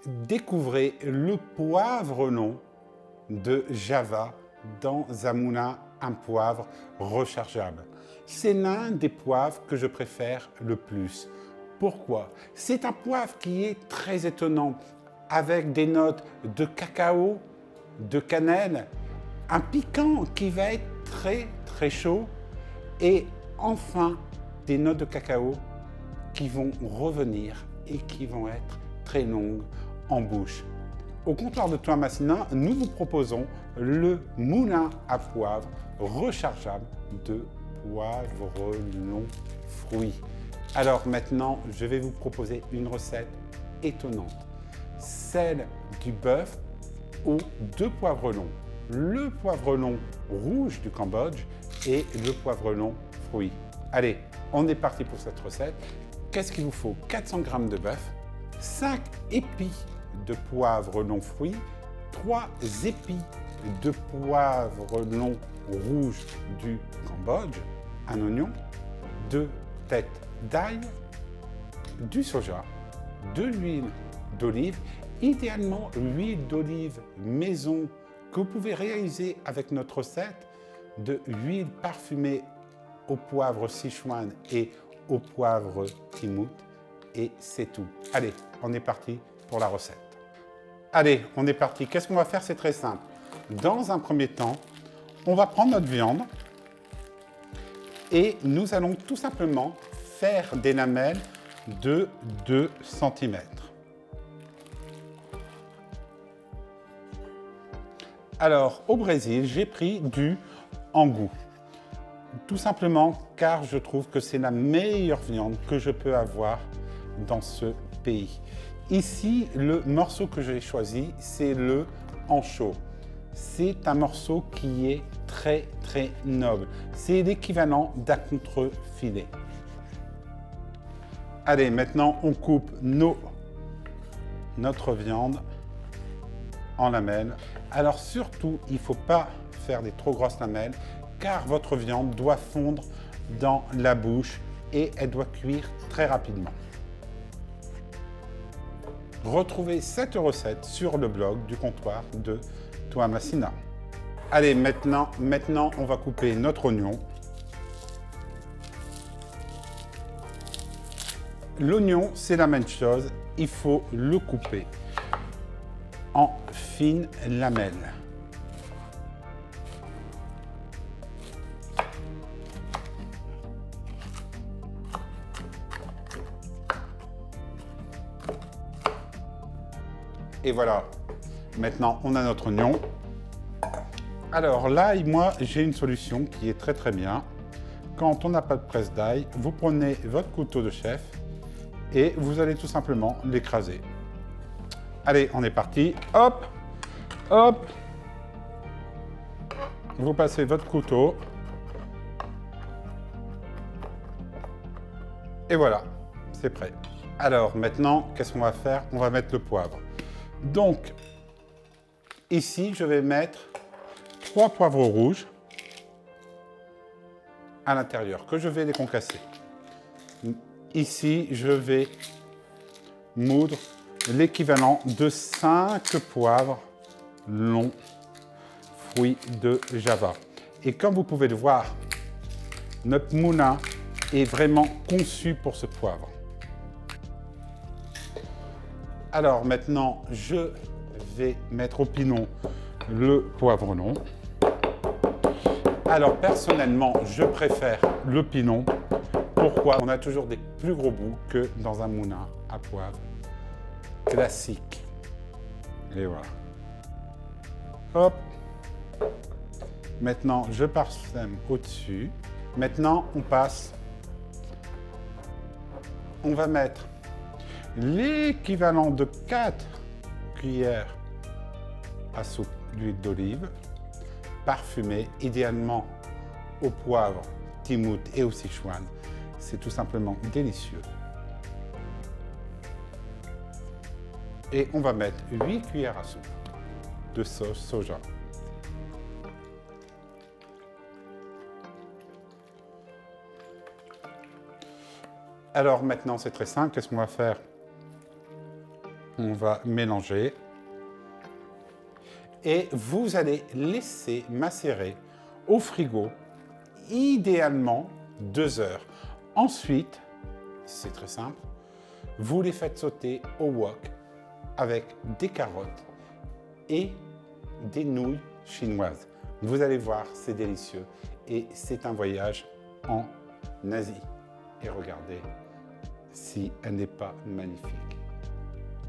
découvrez le poivre long de Java dans un moulin à poivre rechargeable. C'est l'un des poivres que je préfère le plus. Pourquoi? C'est un poivre qui est très étonnant, avec des notes de cacao, de cannelle, un piquant qui va être très chaud et enfin des notes de cacao qui vont revenir et qui vont être très longues en bouche. Au comptoir de Thomas Masina, nous vous proposons le moulin à poivre rechargeable de poivre long fruit. Alors maintenant, je vais vous proposer une recette étonnante, celle du bœuf aux 2 poivres longs. Le poivre long rouge du Cambodge et le poivre long fruit. Allez, on est parti pour cette recette. Qu'est-ce qu'il vous faut? 400 g de bœuf, 5 épis de poivre long fruit, 3 épis de poivre long rouge du Cambodge, un oignon, 2 têtes d'ail, du soja, de l'huile d'olive, idéalement l'huile d'olive maison que vous pouvez réaliser avec notre recette de huile parfumée au poivre Sichuan et au poivre Timut, et c'est tout. Allez, on est parti pour la recette. Allez, on est parti. Qu'est-ce qu'on va faire? C'est très simple. Dans un premier temps, on va prendre notre viande et nous allons tout simplement faire des lamelles de 2 cm. Alors, au Brésil, j'ai pris du angu. Tout simplement car je trouve que c'est la meilleure viande que je peux avoir dans ce pays. Ici, le morceau que j'ai choisi, c'est le ancho. C'est un morceau qui est très noble. C'est l'équivalent d'un contre-filet. Allez, maintenant on coupe notre viande en lamelles. Alors surtout, il ne faut pas faire des trop grosses lamelles car votre viande doit fondre dans la bouche et elle doit cuire très rapidement. Retrouvez cette recette sur le blog du comptoir de Thomas Masina. Allez, maintenant, on va couper notre oignon. L'oignon, c'est la même chose, il faut le couper en fines lamelles. Et voilà, maintenant on a notre oignon. Alors là, moi j'ai une solution qui est très bien. Quand on n'a pas de presse d'ail, vous prenez votre couteau de chef et vous allez tout simplement l'écraser. Allez, on est parti. Hop, hop. Vous passez votre couteau. Et voilà, c'est prêt. Alors maintenant, qu'est-ce qu'on va faire? On va mettre le poivre. Donc, ici, je vais mettre 3 poivrons rouges à l'intérieur, que je vais déconcasser. Ici, je vais moudre l'équivalent de 5 poivres longs, fruits de Java. Et comme vous pouvez le voir, notre moulin est vraiment conçu pour ce poivre. Alors maintenant, je vais mettre au pilon le poivre long. Alors personnellement, je préfère le pilon. Pourquoi? On a toujours des plus gros bouts que dans un moulin à poivre classique. Et voilà. Hop. Maintenant, je parsème au-dessus. Maintenant, on va mettre l'équivalent de 4 cuillères à soupe d'huile d'olive, parfumée idéalement au poivre Timut et au Sichuan. C'est tout simplement délicieux. Et on va mettre 8 cuillères à soupe de sauce soja. Alors maintenant, c'est très simple. Qu'est-ce qu'on va faire? On va mélanger. Et vous allez laisser macérer au frigo, idéalement 2 heures. Ensuite, c'est très simple, vous les faites sauter au wok avec des carottes et des nouilles chinoises. Vous allez voir, c'est délicieux et c'est un voyage en Asie. Et regardez si elle n'est pas magnifique.